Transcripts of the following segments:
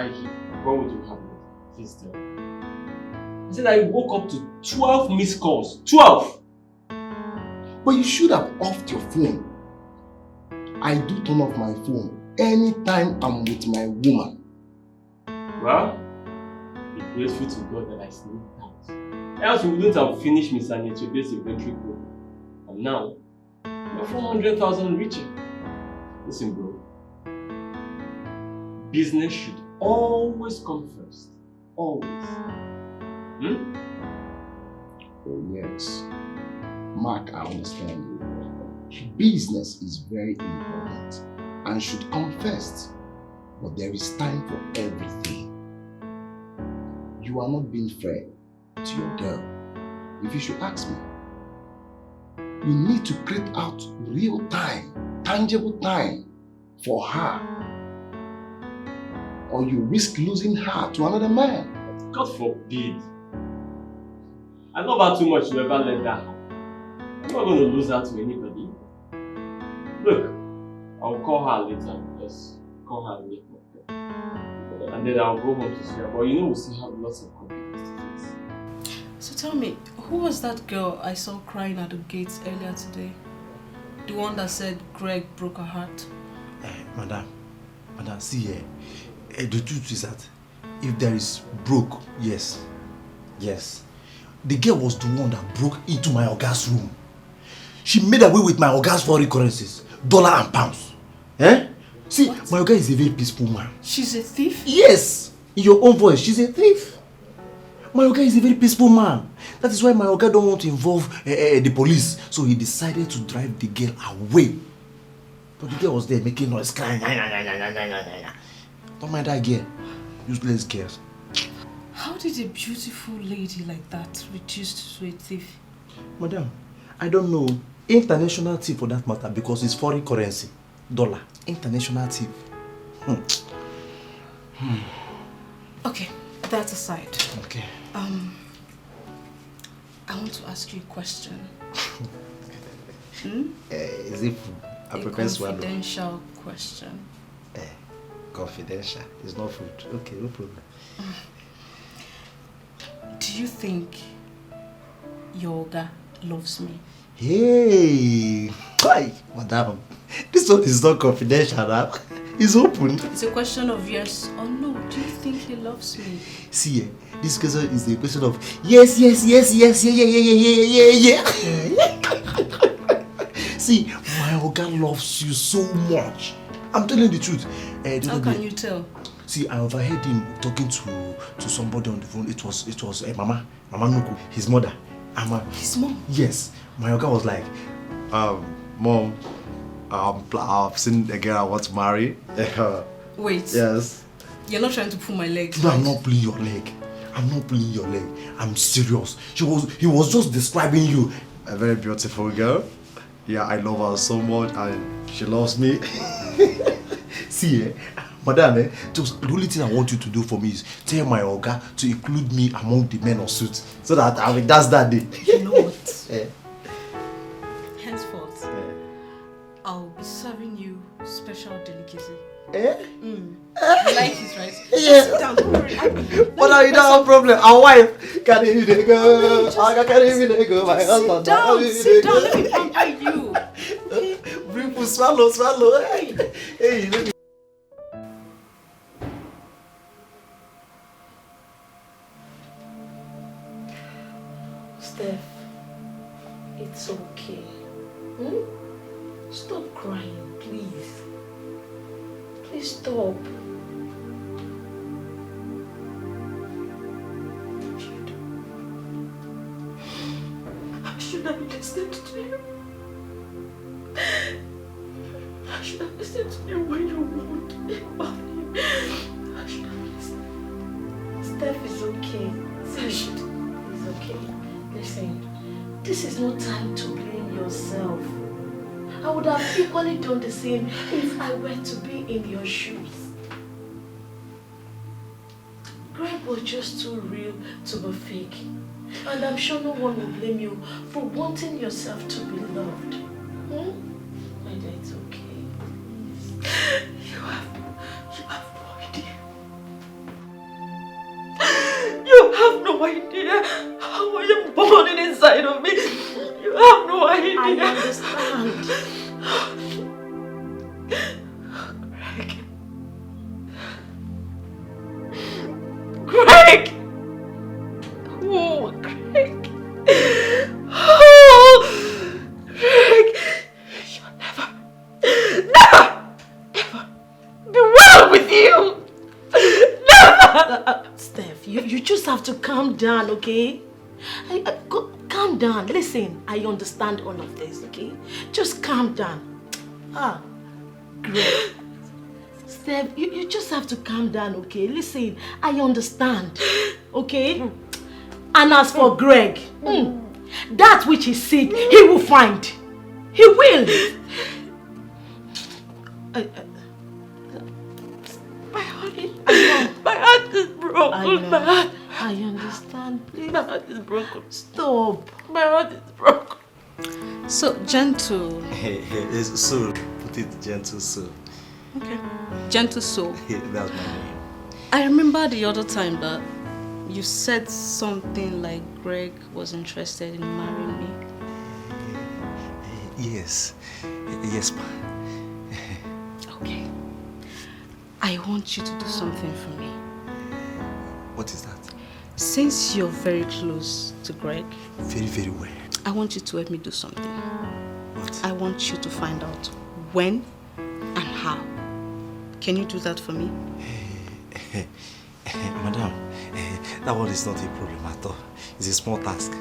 What would you have it? Please tell me. I said I woke up to 12 missed calls. 12! But you should have offed your phone. I do turn off my phone anytime I'm with my woman. Well, be grateful to God that I slipped out. Else you wouldn't have finished Miss Anetiobe's inventory code. And now, you're 400,000 richer. Listen, bro. Business should always come first. Always. Hmm? Oh yes. Mark, I understand you. Business is very important and should come first. But there is time for everything. You are not being fair to your girl. If you should ask me, you need to create out real time, tangible time for her. Or you risk losing her to another man. God forbid. I love her too much to ever let that happen. I'm not going to lose her to anybody. Look, I'll call her later. Just call her and make up. And then I'll go home to see her. But you know we'll still have lots of confidence to face. So tell me, who was that girl I saw crying at the gates earlier today? The one that said Greg broke her heart? Madam, see the truth is that if there is broke, yes. The girl was the one that broke into my Oga's room. She made away with my Oga's foreign currencies, dollar and pounds. See, what? My Oga is a very peaceful man. She's a thief? Yes! In your own voice, she's a thief. My Oga is a very peaceful man. That is why my Oga don't want to involve the police. So he decided to drive the girl away. But the girl was there making noise, crying. Don't mind that girl. Useless girls. How did a beautiful lady like that reduce to a thief? Madam, I don't know. International thief for that matter, because it's foreign currency. Dollar. International thief. Okay, that aside. Okay. I want to ask you a question. Is it food? A confidential question. Confidential. It's not food. Okay, no problem. Do you think your Oga loves me? Hey! Hi, madam. This one is not confidential now. It's open. It's a question of yes or no. Do you think he loves me? See, this question is a question of yes. See, my Oga loves you so much. I'm telling the truth. How can you tell? See, I overheard him talking to somebody on the phone. It was Mama Nuku, his mother. His mom? Yes. My Oga was like, Mom, I've seen a girl I want to marry. Wait. Yes. You're not trying to pull my leg. No, I'm not pulling your leg. I'm serious. He was just describing you. A very beautiful girl. Yeah, I love her so much and she loves me. See, madam, just the only thing I want you to do for me is tell my Oga to include me among the men on suit so that I will dance that day. You know what? Henceforth, I'll be serving you special delicacy. You like it, right? Yeah. Sit down, don't worry. What are you don't have problem? Our wife carry me the go. I carry me the go. My husband. Sit down. Let me pamper you. Bring food, swallow. Hey, let me. Steph, it's okay. Stop crying, please. Please stop. I should have listened to you. I should have listened to you when you warned me about him. I should have listened. Steph is okay. See, it's okay. Listen, this is no time to blame yourself. I would have equally done the same if I were to be in your shoes. Greg was just too real to be fake. And I'm sure no one will blame you for wanting yourself to be loved. My dear, it's okay. You have no idea. I understand. Greg! Oh, Greg! Oh, Greg! You'll never, ever be well with you! Never! Steph, you just have to calm down, okay? Calm down. Listen, I understand all of this, okay? Just calm down. Greg. Steph, you just have to calm down, okay? Listen, I understand, okay? And as for Greg, that which he seeks, he will find. He will. My heart is broken. I understand, please. My heart is broken. Stop. My heart is broken. So, Gentle. It's Soul. Put it Gentle Soul. Okay. Gentle Soul. That's my name. I remember the other time that you said something like Greg was interested in marrying me. Yes. Yes, ma. Okay. I want you to do something for me. What is that? Since you're very close to Greg, Very, very well. I want you to help me do something. What? I want you to find out when and how. Can you do that for me? Madam, that one is not a problem at all. It's a small task.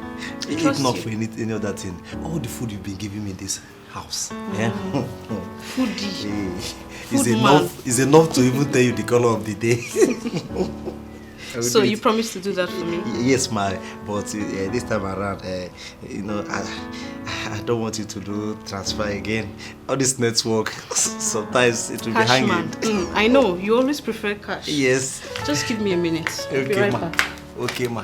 If Trust not you. for any other thing, all the food you've been giving me in this house, yeah? Foodie. It's enough to even tell you the color of the day. So you promise to do that for me? Yes, ma. But this time around, you know, I don't want you to do transfer again. All this network, sometimes it will Cash be hanging. man. I know, you always prefer cash. Yes. Just give me a minute. I'll be Okay, right ma. back. Okay, ma.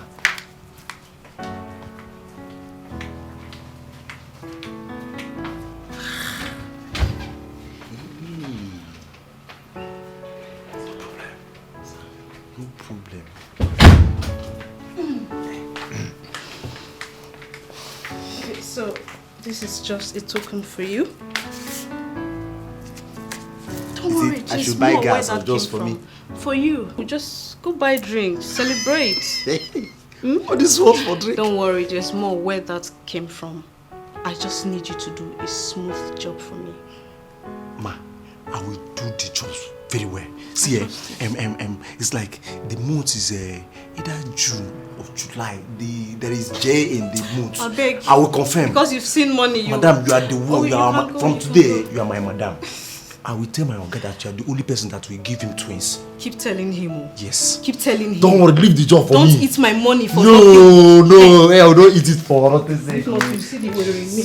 No problem. Okay, so this is just a token for you. Don't worry, I there's should buy more where gas or that just came for me? from. For you. We just go buy drinks, celebrate. Oh, this was for drink. Don't worry, there's more where that came from. I just need you to do a smooth job for me. Ma, I will do the jobs very well. See, it's like the month is either June or July. There is J in the month. I beg. I will confirm. Because you've seen money, you... Madam, you are the one. Oh, From today, you are my madam. I will tell my uncle that you are the only person that will give him twins. Keep telling him. Yes. Keep telling him. Don't worry, leave the job for Don't me. eat my money for No, hey, I don't eat it for nothing. If not, you see the way in me.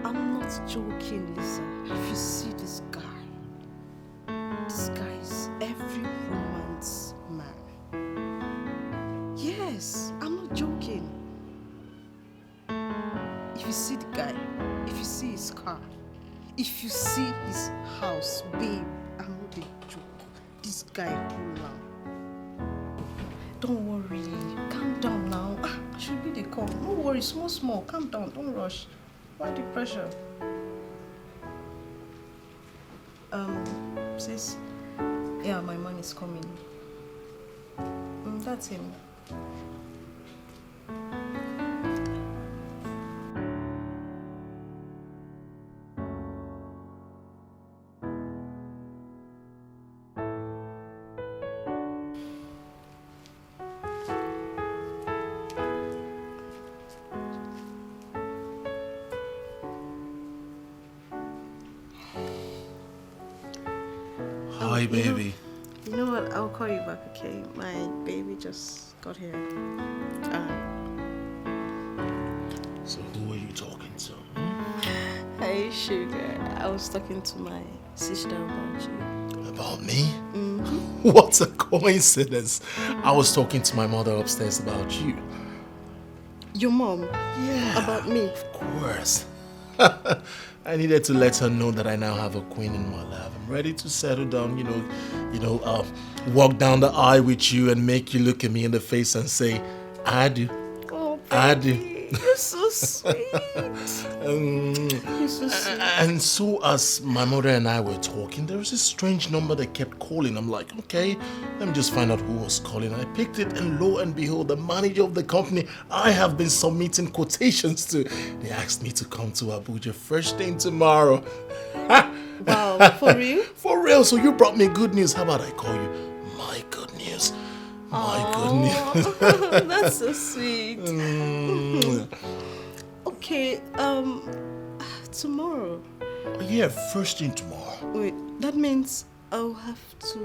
I'm not joking, Lisa. If you see this guy is every woman's man. Yes, I'm not joking. If you see the guy, if you see his car, if you see his house, babe, I'm not a joke. This guy cool now. Don't worry, calm down now. I should be the call. No worry, small, calm down, don't rush. Why the pressure? Sis, yeah, my man is coming. That's him. Hi, baby. You know what? I'll call you back, okay? My baby just got here. So who are you talking to? Hey, sugar. I was talking to my sister about you. About me? What a coincidence. I was talking to my mother upstairs about you. Your mom? Yeah. About me? Of course. I needed to let her know that I now have a queen in my life. I'm ready to settle down, walk down the aisle with you and make you look at me in the face and say, I do. Oh, baby. I do. You're so sweet. You're so sweet. And so as my mother and I were talking, there was a strange number that kept calling. I'm like, okay, let me just find out who was calling. I picked it and lo and behold, the manager of the company I have been submitting quotations to. They asked me to come to Abuja first thing tomorrow. Wow, for real? For real, so you brought me good news. How about I call you my good news? My good news. That's so sweet. Okay, tomorrow. Yeah, first thing tomorrow. Wait, that means I'll have to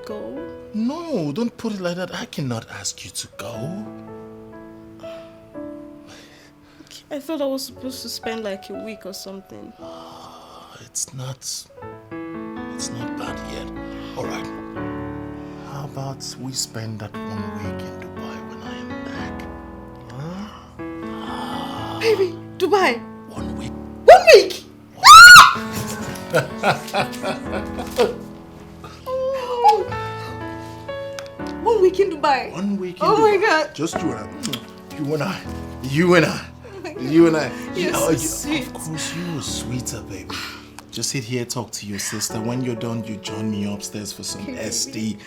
go? No, don't put it like that. I cannot ask you to go. I thought I was supposed to spend like a week or something. It's not bad yet. All right. How about we spend that 1 week in Dubai when I am back? Baby, Dubai. 1 week. 1 week. Oh. 1 week in Dubai. 1 week in Oh Dubai. my God. Just you and I. You and I. You're so sweet. Of course, you are sweeter, baby. Just sit here, talk to your sister. When you're done, you join me upstairs for some SD.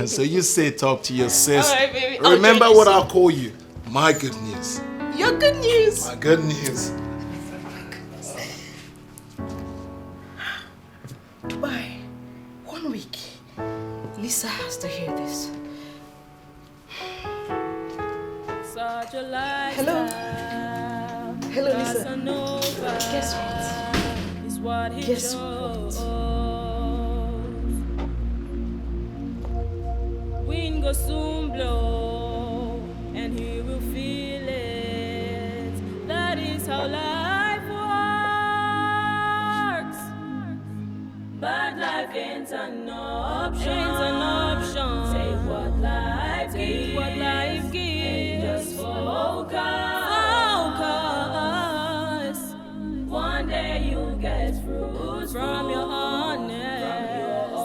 So you say talk to your sister. All right, baby. Remember what I'll call you. My good news. Your good news. My good news. Dubai. 1 week. Lisa has to hear this. Hello. Hello, Lisa. Guess what? Guess what? Wind go soon blow, and he will feel it. That is how life works. But life ain't an option. Take what life gives. And just focus. One day you'll get fruits from your honest,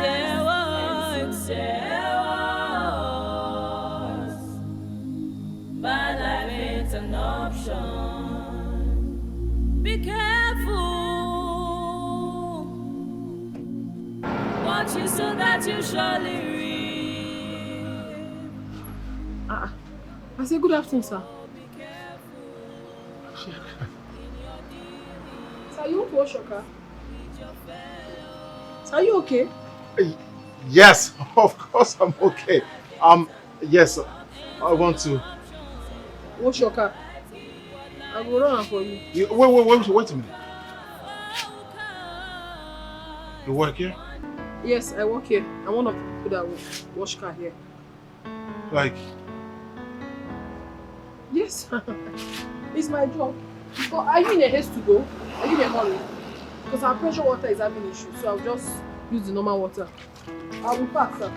sincere works. But life ain't an option. Be careful. Watch you so that you surely reap. I say good afternoon, sir. Sir, you want to wash your car? Sir, are you okay? Yes, of course I'm okay. Yes, I want to. Wash your car. I will run for you. Wait a minute. You work here? Yes, I work here. I'm one of the people that wash car here. Like, yes, it's my job. But are you in a haste to go? Are you in a hurry? Because our pressure water is having issues, so I'll just use the normal water. I'll be back, sir.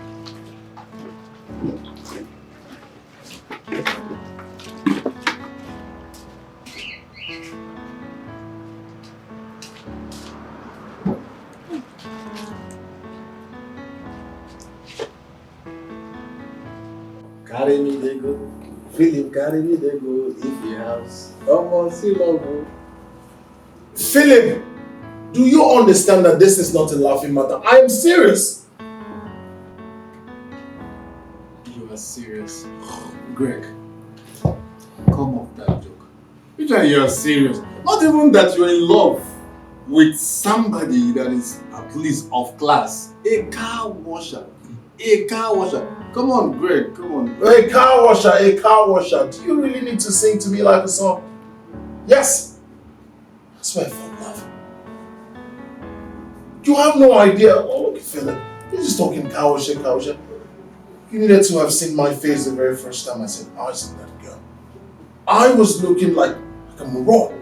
Carry me, they go. Philip, carry me, they go. If you house. Come on, see love. Philip, do you understand that this is not a laughing matter? I am serious. You are serious. Greg, come off that joke. You are serious. Not even that you're in love with somebody that is at least of class. A car washer. A car washer. Come on, Greg, come on. A car washer, a car washer. Do you really need to sing to me like a song? Yes. That's why I fell in love. You have no idea. Oh, look, Philip. You're just talking cowsha. You needed to have seen my face the very first time I said eyes on that girl. I was looking like a moron.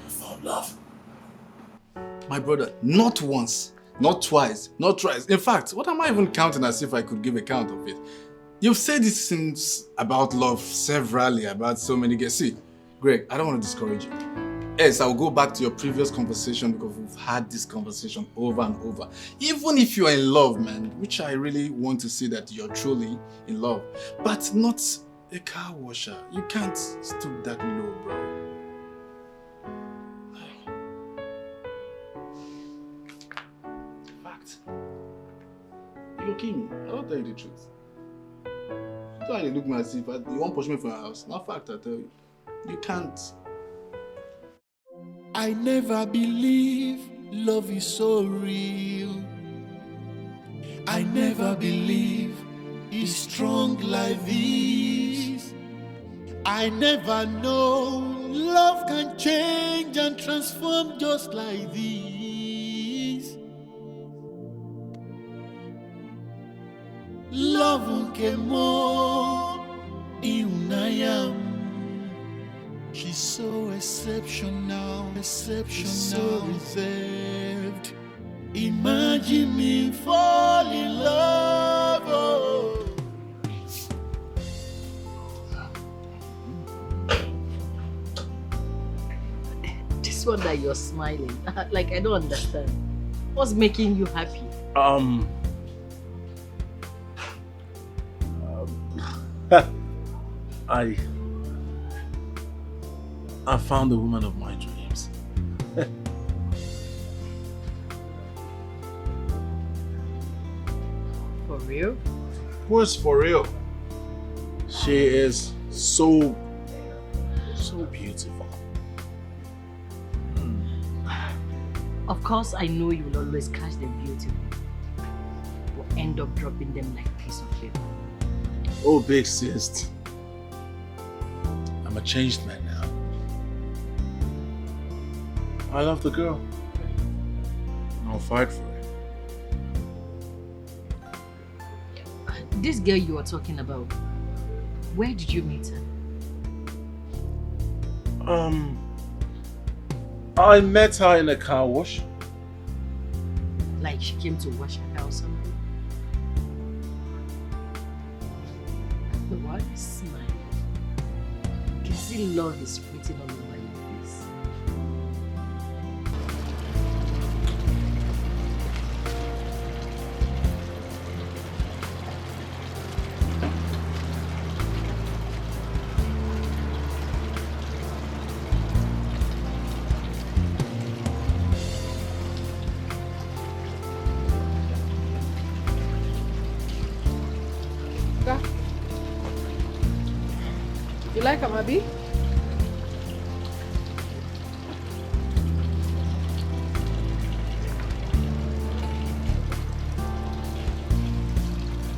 I fell in love. My brother, not once, not twice, not thrice. In fact, what am I even counting as if I could give a count of it? You've said these things about love severally, about so many girls. See, Greg, I don't want to discourage you. Yes, I'll go back to your previous conversation because we've had this conversation over and over. Even if you're in love, man, which I really want to see that you're truly in love, but not a car washer. You can't stoop that low, bro. Fact. You will kill me. I don't tell you the truth. You try to look me as if you won't push me from your house. Not fact, I tell you. You can't. I never believe love is so real. I never believe it's strong like this. I never know love can change and transform just like this. Love unke mo iunayam. She's so exceptional, so reserved. Imagine me fall in love. Oh. This one that you're smiling, like I don't understand. What's making you happy? I found the woman of my dreams. For real? Who's for real? She is so beautiful. Of course, I know you will always catch them beautiful, but end up dropping them like a piece of paper. Oh, big sis. I'm a changed man now. I love the girl. I'll fight for it. This girl you are talking about, where did you meet her? I met her in a car wash. Like she came to wash her car or something? Why are you smiling? I can see love is written all over your face. You like Amabi?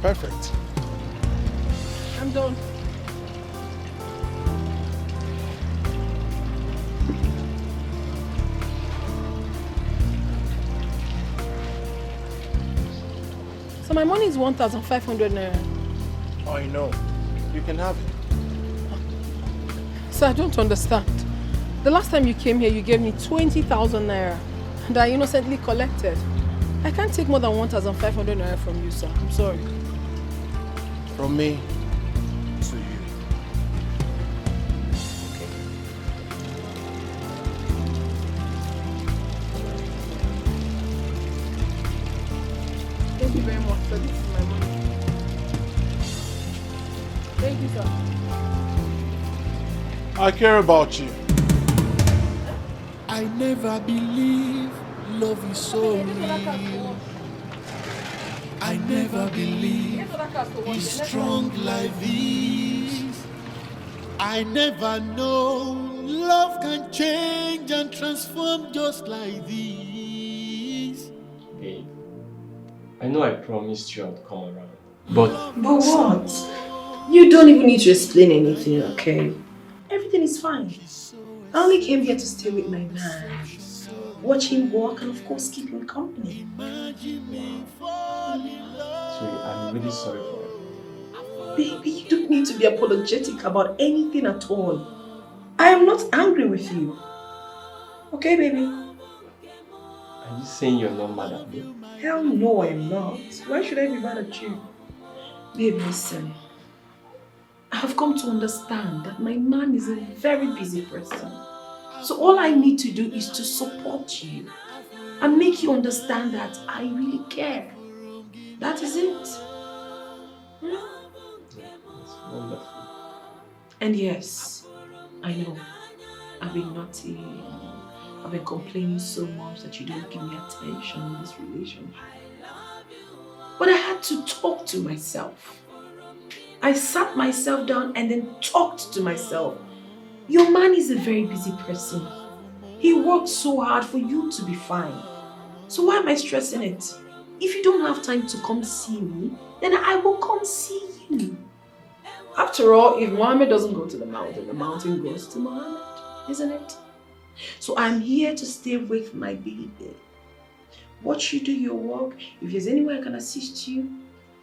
Perfect. I'm done. So my money is 1,500 naira. I know. You can have it. So I don't understand. The last time you came here, you gave me 20,000 naira that I innocently collected. I can't take more than 1,500 naira from you, sir. I'm sorry. From me to you. Okay. Thank you very much, sir. This is my money. Thank you, sir. I care about you. I never believe love is so real. I never believe it's strong like this. I never know love can change and transform just like this. Babe, I know I promised you I'd come around, but what? You don't even need to explain anything, okay? Everything is fine. I only came here to stay with my man, watch him work, and of course keep him company. Sorry, I'm really sorry for it. Baby, you don't need to be apologetic about anything at all. I am not angry with you. Okay, baby? Are you saying you're not mad at me? Hell no, I'm not. Why should I be mad at you? Babe, listen. I have come to understand that my man is a very busy person. So all I need to do is to support you and make you understand that I really care. That is it. That's wonderful. And yes, I know, I've been naughty. I've been complaining so much that you don't give me attention in this relationship. But I had to talk to myself. I sat myself down and then talked to myself. Your man is a very busy person. He worked so hard for you to be fine. So why am I stressing it? If you don't have time to come see me, then I will come see you. After all, if Mohammed doesn't go to the mountain goes to Mohammed, isn't it? So I'm here to stay with my baby. Watch you do your work. If there's any way I can assist you,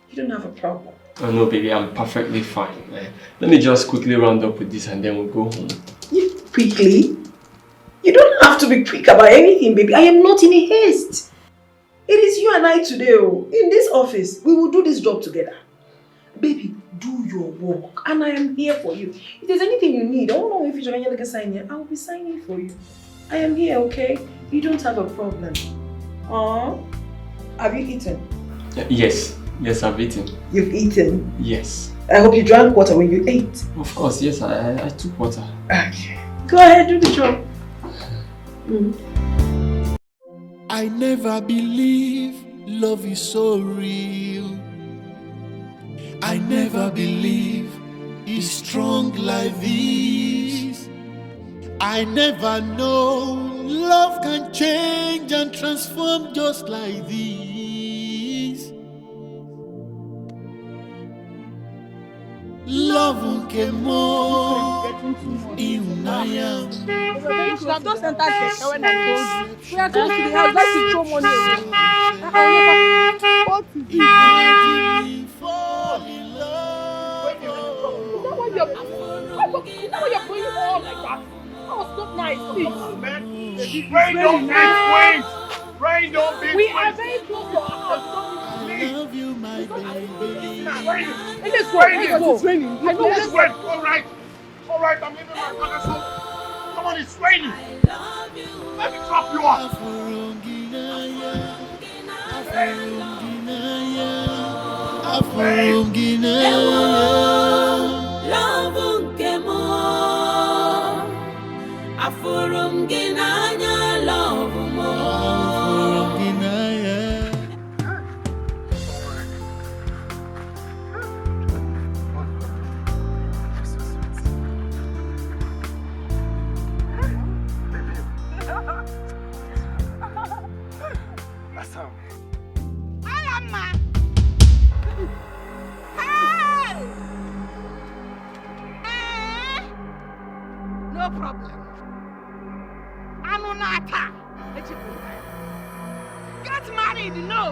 you don't have a problem. Oh no, baby, I'm perfectly fine. Let me just quickly round up with this and then we'll go home. Quickly? You don't have to be quick about anything, baby. I am not in a haste. It is you and I today. In this office, we will do this job together. Baby, do your work and I am here for you. If there's anything you need, I don't know if you're going to sign here, I will be signing for you. I am here, okay? You don't have a problem. Have you eaten? Yes, I've eaten. You've eaten? Yes. I hope you drank water when you ate. Of course, yes, I took water. Okay. Go ahead, do the job. I never believe love is so real. I never believe it's strong like this. I never know love can change and transform just like this. Love came more in Nigerian. You should have just entered Keke when I told you. We are going to the house, let's throw money away. What is it? Imagine fall in love. Is that why you're going all like that? That was not nice. Rain don't beat wings! Rain don't beat We wings! are very close to our house. I love you, my baby. Let's go. It's raining. I know. It's raining. All right, I'm leaving my father's home. Come on, it's raining. Let me drop you off. No problem. Anunata. Get married, no.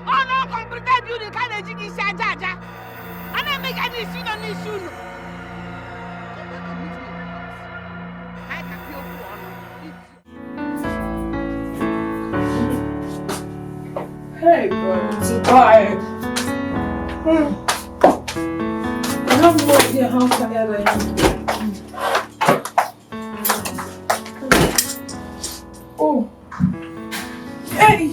Oh no, computer building kind of jiggy jaja. And I make an issue on issue. I can feel Hey, boy, I'm so tired. I have no idea how tired I am. Oh. Hey!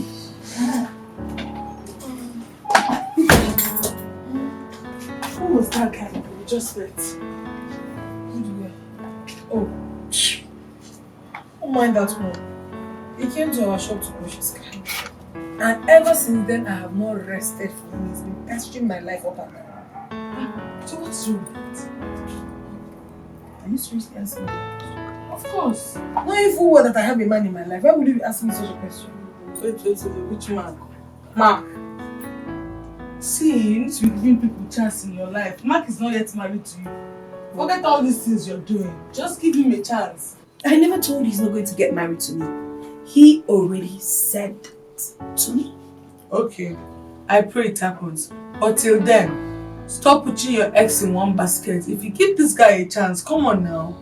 Who was that guy we just met? Oh. Don't mind that one. He came to our shop to wash his car. And ever since then, I have not rested for him. He's been pestering my life up and down. So what's wrong with it? Are you seriously asking me that? Of course. Knowing full well that I have a man in my life, why would you be asking me such a question? Which man? Mark. See, you need to be giving people chance in your life. Mark is not yet married to you. Forget all these things you're doing. Just give him a chance. I never told you he's not going to get married to me. He already said it to me. Okay, I pray it happens. But till then, stop putting your eggs in one basket. If you give this guy a chance, come on now.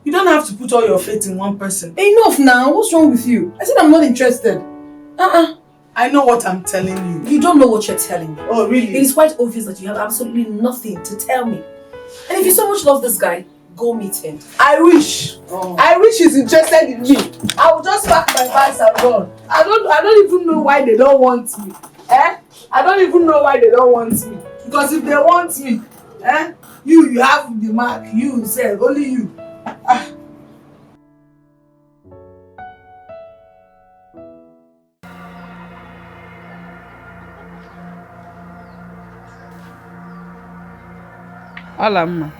You don't have to put all your faith in one person. Enough now. What's wrong with you? I said I'm not interested. I know what I'm telling you. You don't know what you're telling me. Oh, really? It is quite obvious that you have absolutely nothing to tell me. And if you so much love this guy, go meet him. I wish. I wish he's interested in me. I will just pack my bags and run. I don't even know why they don't want me. I don't even know why they don't want me. Because if they want me, you have the mark. You say only you. Alamma.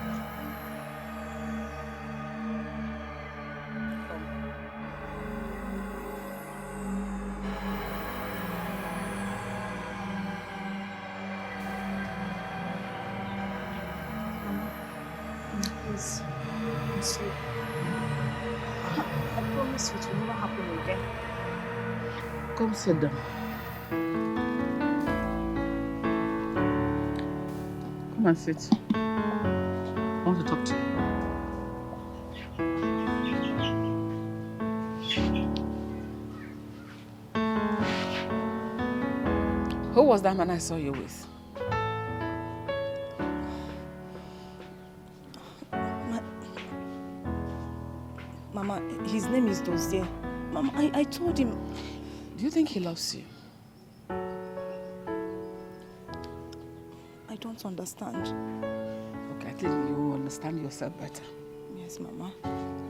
Please, I'm sorry. I promise you it will never happen again. Come sit down. Come and sit. I want to talk to you. Who was that man I saw you with? Mama, his name is Dozier. Mama, I told him. Do you think he loves you? I don't understand. Okay, I think you will understand yourself better. Yes, Mama.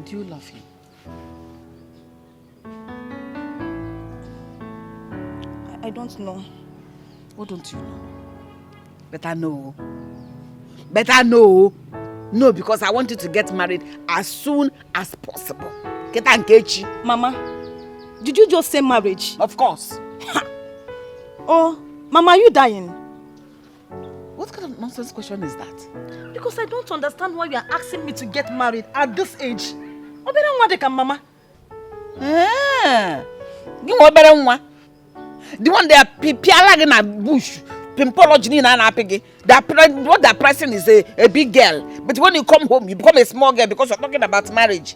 Do you love him? I don't know. What don't you know? Better know. Better know. No, because I want you to get married as soon as possible. Get engaged. Mama, did you just say marriage? Of course. Oh, Mama, are you dying? What kind of nonsense question is that? Because I don't understand why you are asking me to get married at this age. Mama. The one they are pialag in a bush. Pimpology what they're pressing is a big girl. But when you come home, you become a small girl because you're talking about marriage.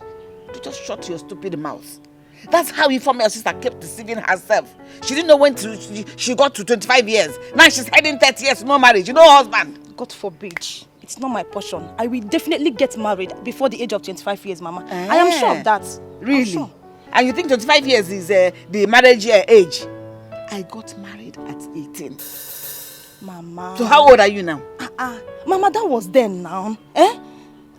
You just shut your stupid mouth. That's how you former your sister kept deceiving herself. She didn't know when she got to 25 years. Now she's heading 30 years, no marriage. You know her husband. God forbid. It's not my portion. I will definitely get married before the age of 25 years, Mama. I am sure of that. Really? Sure. And you think 25 years is the marriage age? I got married at 18. Mama. So how old are you now? Mama, that was then now.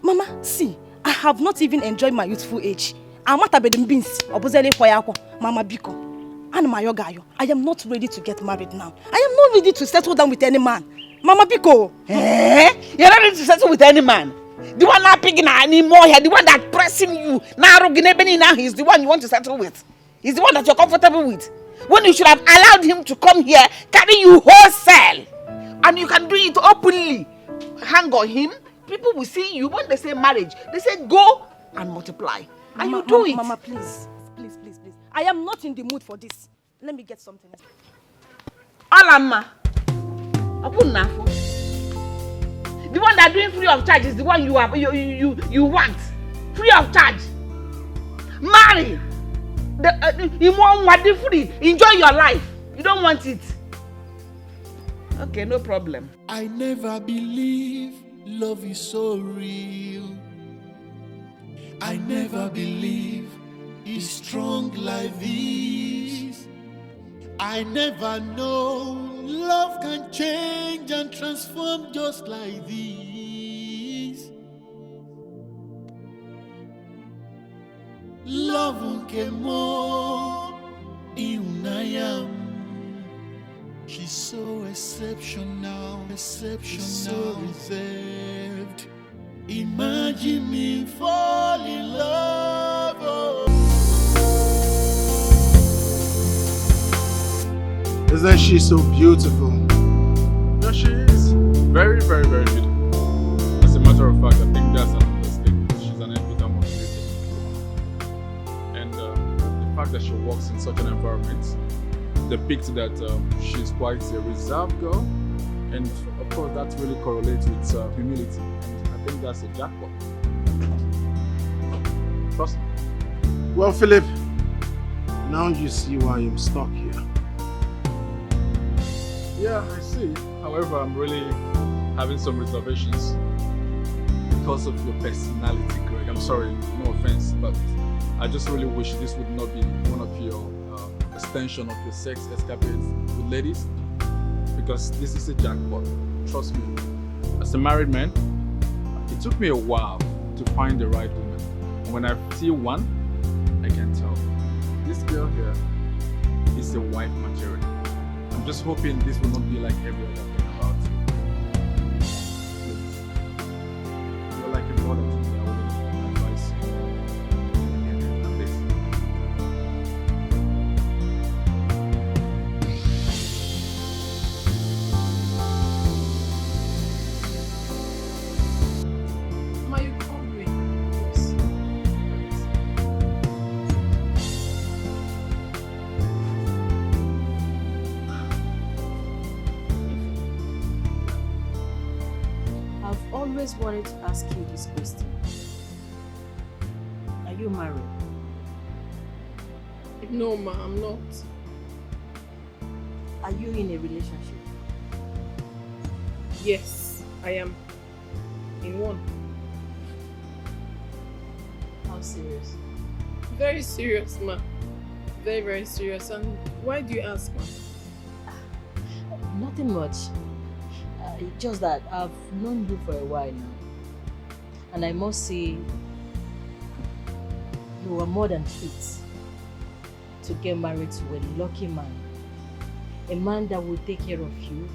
Mama, see, I have not even enjoyed my youthful age. I'm not being beans. Mama Biko. I am not ready to get married now. I am not ready to settle down with any man. Mama Biko. You're not ready to settle with any man? The one not picking anymore here, the one that pressing you. Now he's the one you want to settle with. He's the one that you're comfortable with. When you should have allowed him to come here, carry you wholesale. And you can do it openly. Hang on him. People will see you. When they say marriage, they say go and multiply. And you do it. Mama, please. Please. I am not in the mood for this. Let me get something else. Alama. The one that doing free of charge is the one you want. Free of charge. Marry. You want free. Enjoy your life. You don't want it. Okay, no problem. I never believe love is so real. I never believe it's strong like this. I never know love can change and transform just like this. Love came more in I am. She's so exceptional, so reserved. Imagine me fall in love. Oh. Isn't she so beautiful? Yeah, she is. Very, very, very beautiful. As a matter of fact, I think that's an understatement. She's an epitome of beauty. fact that she works in such an environment depicts that she's quite a reserved girl, and of course that really correlates with humility. And I think that's a jackpot. Trust me. Well, Philip, now you see why I'm stuck here. Yeah, I see. However, I'm really having some reservations because of your personality, Greg. I'm sorry, no offense, but I just really wish this would not be one of your extension of your sex escapades with ladies, because this is a jackpot. Trust me. As a married man, it took me a while to find the right woman. And when I see one, I can tell. This girl here is a wife material. I'm just hoping this will not be like every other thing about you. Please. You're like a brother to me. I will advise you. Please. Ma, you come with. Yes. I've always wanted to ask you this question. Are you married? No, ma, I'm not. Are you in a relationship? Yes, I am. In one. How serious? Very serious, ma. Very, very serious. And why do you ask, ma? Nothing much. It's just that I've known you for a while now. And I must say, you are more than fit to get married to a lucky man. A man that will take care of you,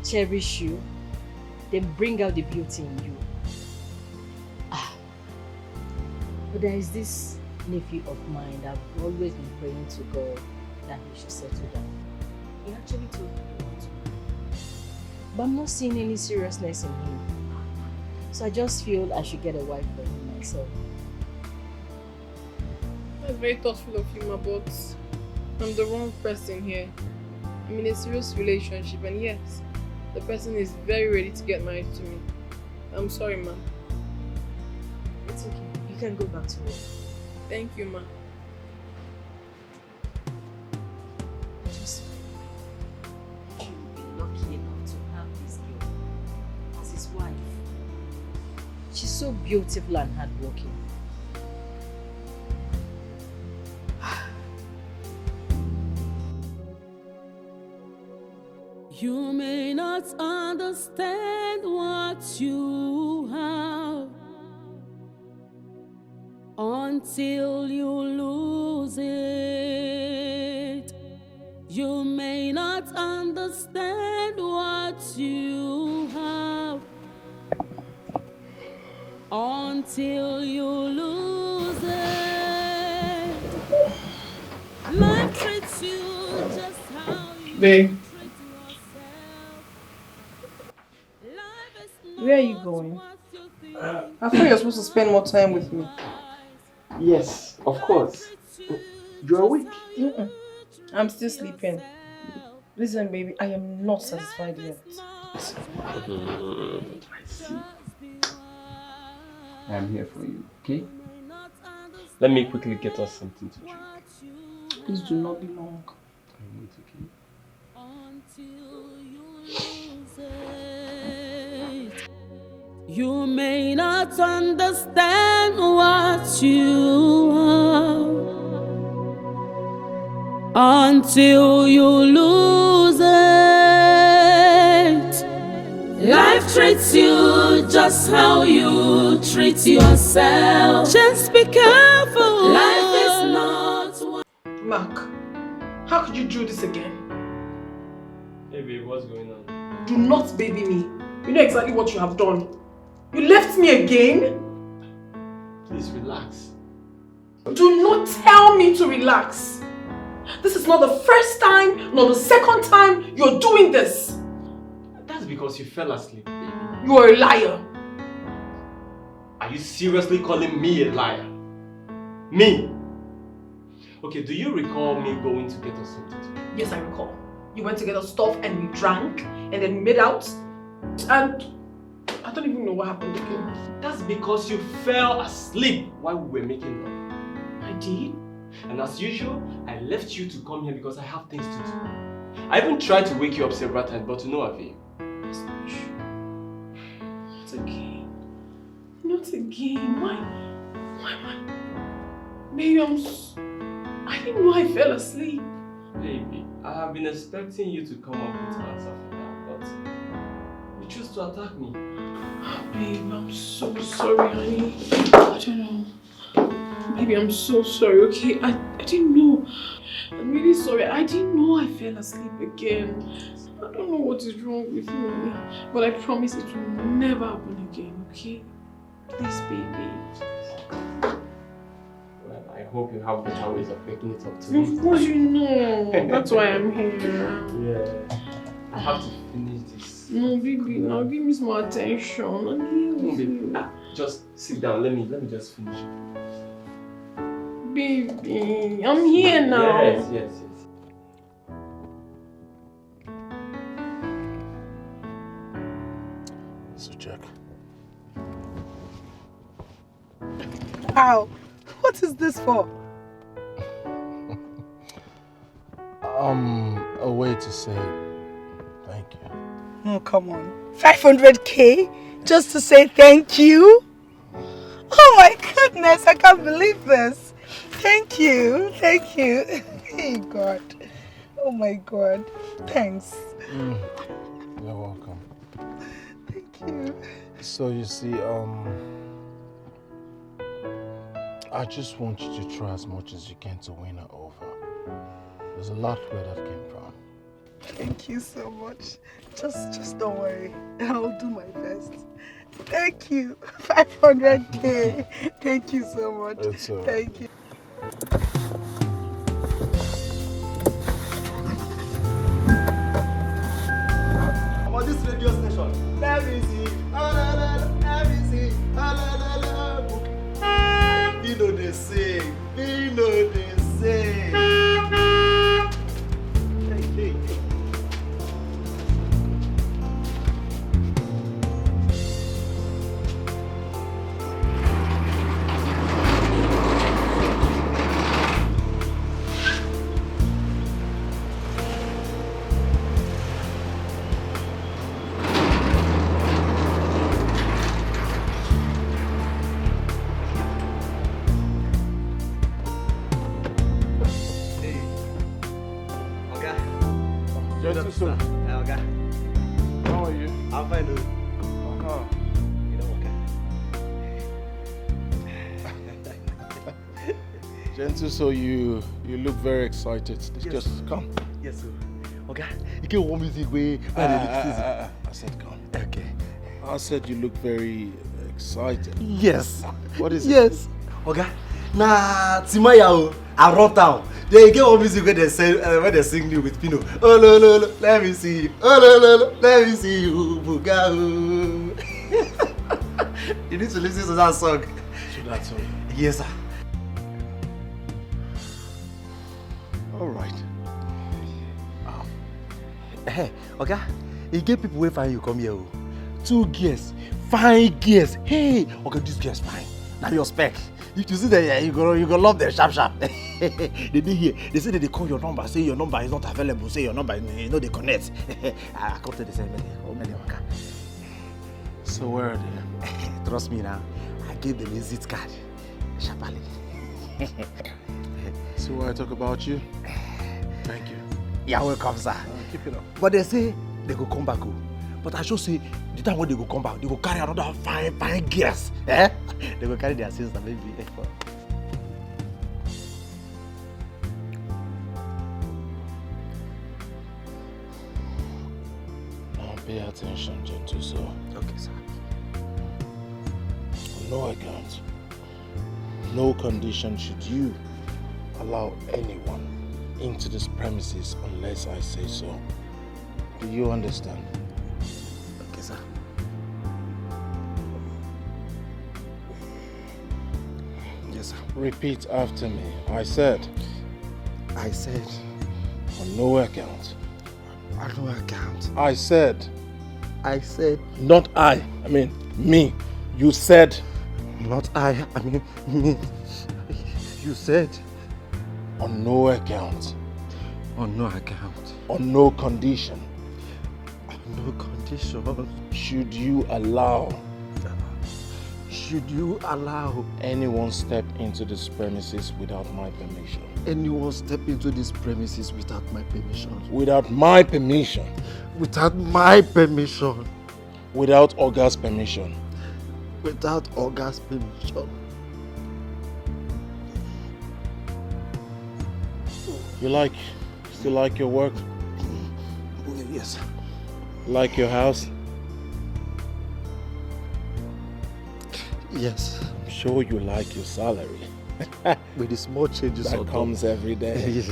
cherish you, then bring out the beauty in you. But there is this nephew of mine that I've always been praying to God that he should settle down. He actually told me he wants to. But I'm not seeing any seriousness in him. So I just feel I should get a wife for him myself. That's very thoughtful of you, ma, but I'm the wrong person here. I'm in a serious relationship, and yes, the person is very ready to get married to me. I'm sorry, ma. It's okay. You can go back to work. Thank you, ma. Just he will be lucky enough to have this girl as his wife. She's so beautiful and hardworking. You may not understand what you have until you lose it. You may not understand what you have until you lose it. Life treats you just how you Babe, treat yourself. Life is where are you not going? what you think. I thought you were supposed to spend more time with me. Yes, of course. You're awake. I'm still sleeping. Listen, baby, I am not satisfied yet. I see. I am here for you, okay? Let me quickly get us something to drink. Please do not be long. I won't, okay? You may not understand what you have until you lose it. Life treats you just how you treat yourself. Just be careful. Life is not what. Mark, how could you do this again? Hey babe, what's going on? Do not baby me. You know exactly what you have done. You left me again? Please relax. Do not tell me to relax. This is not the first time, nor the second time you're doing this. That's because you fell asleep, baby. You are a liar. Are you seriously calling me a liar? Me? Okay, do you recall me going to get us something to drink? Yes, I recall. You went to get us stuff and we drank and then we made out. And I don't even know what happened again. That's because you fell asleep while we were making love. I did? And as usual, I left you to come here because I have things to do. I even tried to wake you up several times, but to no avail. That's not true. Not again. Not again. Why am I? Baby, I didn't know I fell asleep. Baby, I have been expecting you to come up with an answer for that, but you choose to attack me. Babe, I'm so sorry, honey. I don't know. Baby, I'm so sorry, okay? I didn't know. I'm really sorry. I didn't know I fell asleep again. I don't know what is wrong with me. But I promise it will never happen again, okay? Please, baby. Well, I hope you have better ways of making it up to me. Of course you know. That's why I'm here. Yeah. I have to finish this. No, baby, now give me some attention. I'm here with you. Just sit down. Let me just finish. Baby, I'm here now. Yes. So, Jack. Wow, what is this for? A way to say thank you. Oh, come on. 500k just to say thank you? Oh my goodness, I can't believe this. Thank you. Hey God. Oh my God. Thanks. You're welcome. Thank you. So you see, I just want you to try as much as you can to win her over. There's a lot where that came from. Thank you so much. Just don't worry. I'll do my best. Thank you. 500k. Thank you so much. It's all right. Thank you. On this radio station, let me see. Let me see. We know they sing. We know they sing. Hey. How are you? I'm fine. You know what? Gentle, so you look very excited. Just come. Yes, sir. Okay. You can want music way. I said come. Okay. I said you look very excited. Yes. What is it? Yes. Okay. Nah, Timaya, I run town. They get one music where they sing you with Pino. Oh no, let me see you. Oh no, let me see you. Bugao. You need to listen to that song. To that song? Yes, sir. All right. Hey, okay. You get people who find you come here. 2 girls, 5 girls. Hey, okay, this girl's fine. Now your spec. If you see that, you go love them sharp. They did here. They say that they call your number, say your number is not available, say your number, they connect. I come to the same okay. So where are they? Trust me now. I gave them a visit card. Sharply. So why I talk about you? Thank you. You're welcome, sir. Keep it up. But they say they go come back. But I should say, the time when they go come back, they go carry another 5 girls. Eh? They go carry their sister, maybe. Now pay attention, Gentle, so. Okay, sir. No, I can't. No condition should you allow anyone into this premises unless I say so. Do you understand? Okay, sir. Yes, sir. Repeat after me. I said, I said... On no account. On no account. I said... Not I. I mean, me. You said... Not I. I mean, me. You said... On no account. On no account. On no condition. On no condition. Should you allow anyone step into this premises without my permission? Anyone step into this premises without my permission? Without my permission? Without my permission? Without Olga's permission? Without Olga's permission? Still like your work? Yes. Like your house? Yes. I'm sure you like your salary. With the small changes that comes every day.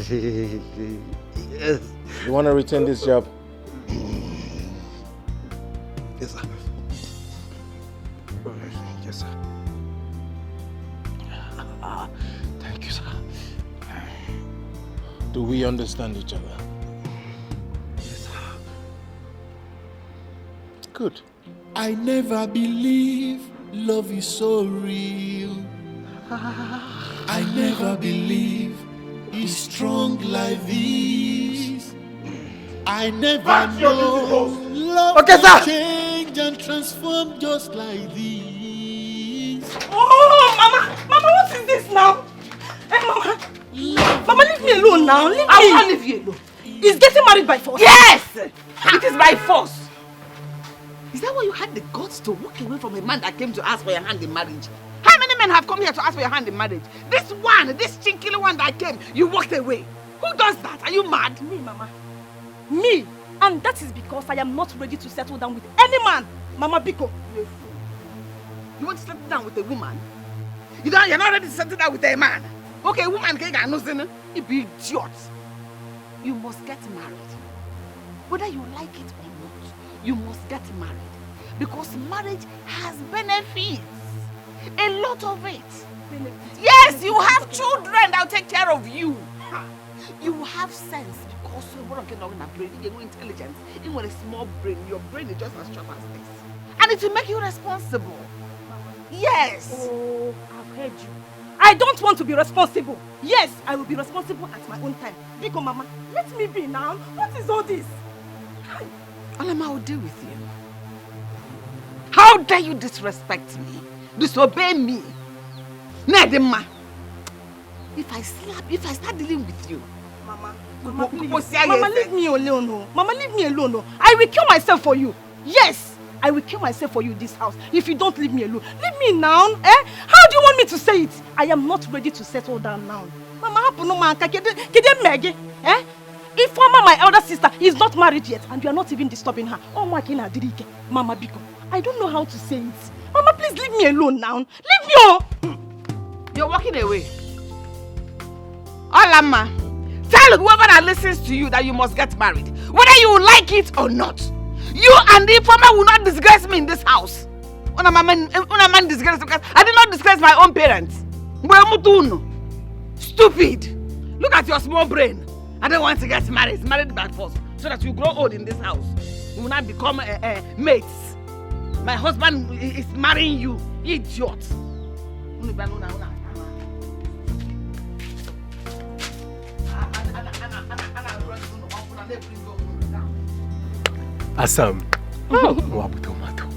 Yes. You want to retain this job? Yes, sir. Yes, sir. Thank you, sir. Do we understand each other? Yes, sir. Good. I never believe love is so real. I never believe it's strong like this. I never know love can change and transform just like this. Oh, Mama! Mama, what is this now? Hey, Mama! Mama, leave me alone now. Leave me. I will not leave you alone. He's getting married by force. Yes! It is by force. Is that why you had the guts to walk away from a man that came to ask for your hand in marriage? How many men have come here to ask for your hand in marriage? This chinky one that came, you walked away. Who does that? Are you mad? Me, Mama. Me. And that is because I am not ready to settle down with any man. Mama Biko. You're a fool. You want to settle down with a woman? You're not ready to settle down with a man. Okay, woman can't nothing. You be idiot. You must get married. Whether you like it or not, you must get married. Because marriage has benefits. A lot of it. Yes, you have children that will take care of you. You have sense because you're intelligence. Even with a small brain, your brain is just as sharp as this. And it will make you responsible. Yes. Oh, I've heard you. I don't want to be responsible. Yes, I will be responsible at my own time. Biko Mama, let me be now. What is all this? Alama, I will deal with you. How dare you disrespect me? Disobey me? Nedema. If I start dealing with you. Mama, please. Mama, leave me alone. No. Mama, leave me alone. No. I will kill myself for you. Yes, I will kill myself for you in this house if you don't leave me alone. Leave me now. Eh? How do you want me to say it? I am not ready to settle down now. Mama, eh? If Mama, my elder sister, is not married yet and you are not even disturbing her. Oh, Mama Biko, I don't know how to say it. Mama, please leave me alone now. Leave me alone. You're walking away. Alama, tell whoever that listens to you that you must get married. Whether you like it or not. You and the informer will not disgrace me in this house. When a man disgrace because I did not disgrace my own parents. Stupid. Look at your small brain. I don't want to get married. It's married by force. So that you grow old in this house. You will not become mates. My husband is marrying you. Idiot. Assam. Tomato.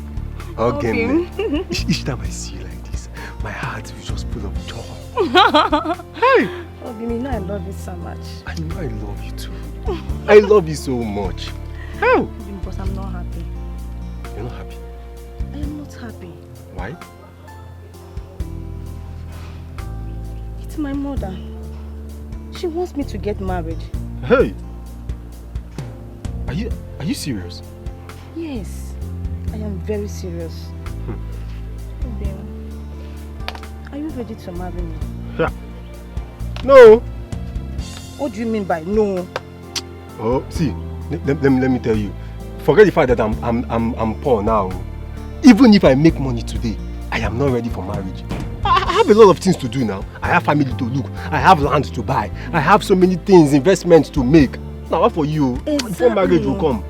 Okay. Each time I see you like this, my heart will just full of joy. Hey! Oh, you know I love you so much. I know I love you too. I love you so much. How? Because I'm not happy. You're not happy? I am not happy. Why? It's my mother. She wants me to get married. Hey! Are you serious? Yes, I am very serious. Babe, are you ready to marry me? Yeah. No. What do you mean by no? Oh, see, let me tell you. Forget the fact that I'm poor now. Even if I make money today, I am not ready for marriage. have a lot of things to do now. I have family to look. I have land to buy. I have so many things, investments to make. Now what for you? Exactly. Before marriage will come.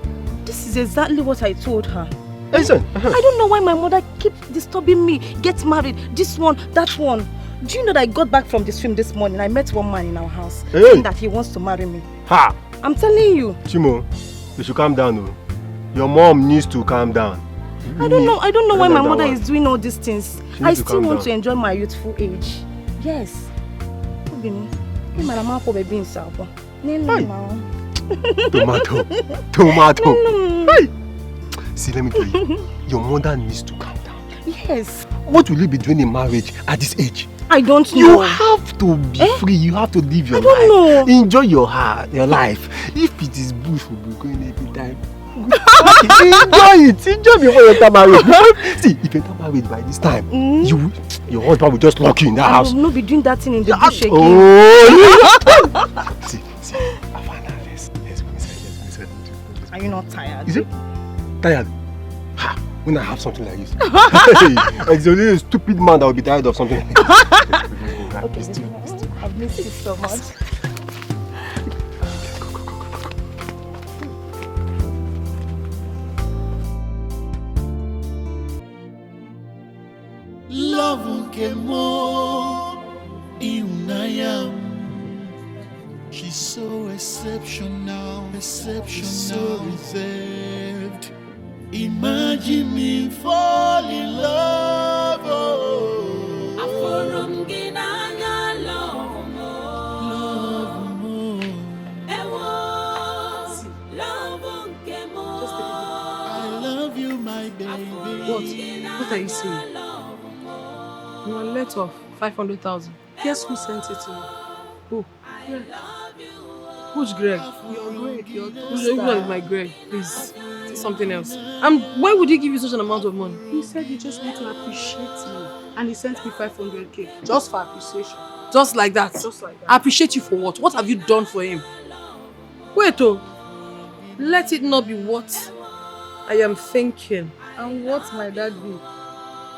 This is exactly what I told her. Listen. I don't know why my mother keeps disturbing me. Get married, this one, that one. Do you know that I got back from the swim this morning? I met one man in our house saying that he wants to marry me. Ha! I'm telling you. Chimo, you should calm down. Oh. Your mom needs to calm down. I don't know why my mother is doing all these things. I still want to enjoy my youthful age. Yes. Tomato. Hey. See, let me tell you. Your mother needs to calm down. Yes. What will you be doing in marriage at this age? I don't know. You have to be free. You have to live your life. I don't know. Enjoy your life. If it is bush, we'll be going every time. Enjoy it. Enjoy before you enter married. See, if you enter married by this time, your husband will just lock you in the house. I will not be doing that thing in the bush again. Oh. See, Afana, let's go inside. Are you not tired? Is it? Tired? Ha! When I have something like this. It's only a stupid man that will be tired of something like this. Okay, I've missed you so much. Love came more in I am. She's so exceptional, so reserved. Imagine me fall in love. I love you, my baby. What are you saying? You are let off 500,000. Guess who sent it to me? Who? Yeah. Who's Greg? You're great. You're Who's my Greg? Please. Say something else. Why would he give you such an amount of money? He said he just wants to appreciate me. And he sent me 500k. Just for appreciation. Just like that? Just like that. I appreciate you for what? What have you done for him? Wait, let it not be what I am thinking. And what my dad did.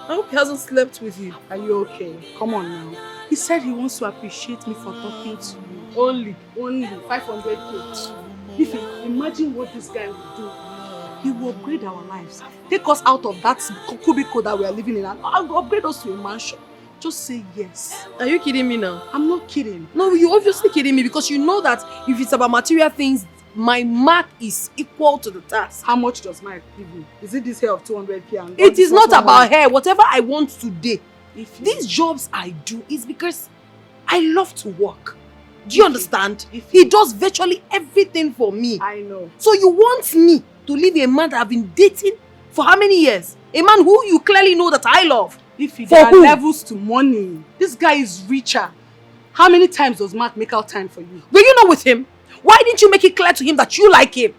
I hope he hasn't slept with you. Are you okay? Come on now. He said he wants to appreciate me for talking to you. Only 500k. If you imagine what this guy will do, he will upgrade our lives. Take us out of that cubicle that we are living in and upgrade us to a mansion. Just say yes. Are you kidding me now? I'm not kidding. No, you're obviously kidding me because you know that if it's about material things, my mark is equal to the task. How much does Mike give you? Is it this hair of 200k? And it is not about hair. Whatever I want today. These jobs I do is because I love to work. Do you understand? He does virtually everything for me. I know. So you want me to leave a man that I've been dating for how many years? A man who you clearly know that I love. There are levels to money. This guy is richer. How many times does Mark make out time for you? Were you not with him? Why didn't you make it clear to him that you like him?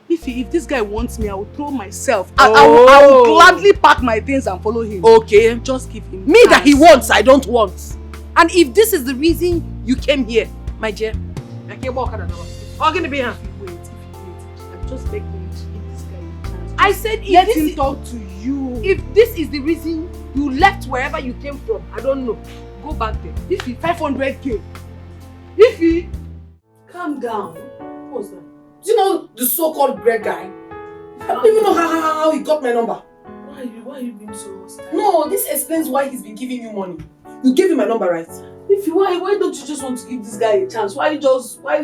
If this guy wants me, I will throw myself. I will gladly pack my things and follow him. Okay. Just give him me that he wants, I don't want. And if this is the reason you came here, my dear, I can't walk out of the house. I'm going to be here. If you wait. I'm just begging you to give this guy a chance. I said let him talk to you. If this is the reason you left wherever you came from, I don't know. Go back there. If he 500k. Calm down. What was that? Do you know the so-called Greg guy? I don't even know how he got my number. Why are you being so hostile? No, this explains why he's been giving you money. You gave him my number, right? Why don't you just want to give this guy a chance? Why is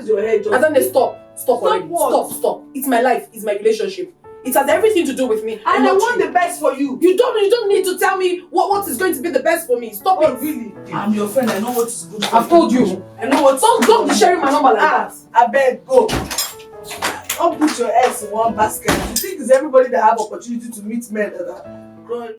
your head just... And then stop already. What? Stop. It's my life. It's my relationship. It has everything to do with me. And I want the best for you. You don't need to tell me what is going to be the best for me. Stop it. Really? I'm your friend. I know what is good for you. I've told you. I know what. Don't be sharing my number like that. I beg, go. Don't put your eggs in one basket. You think it's everybody that have opportunity to meet men that are...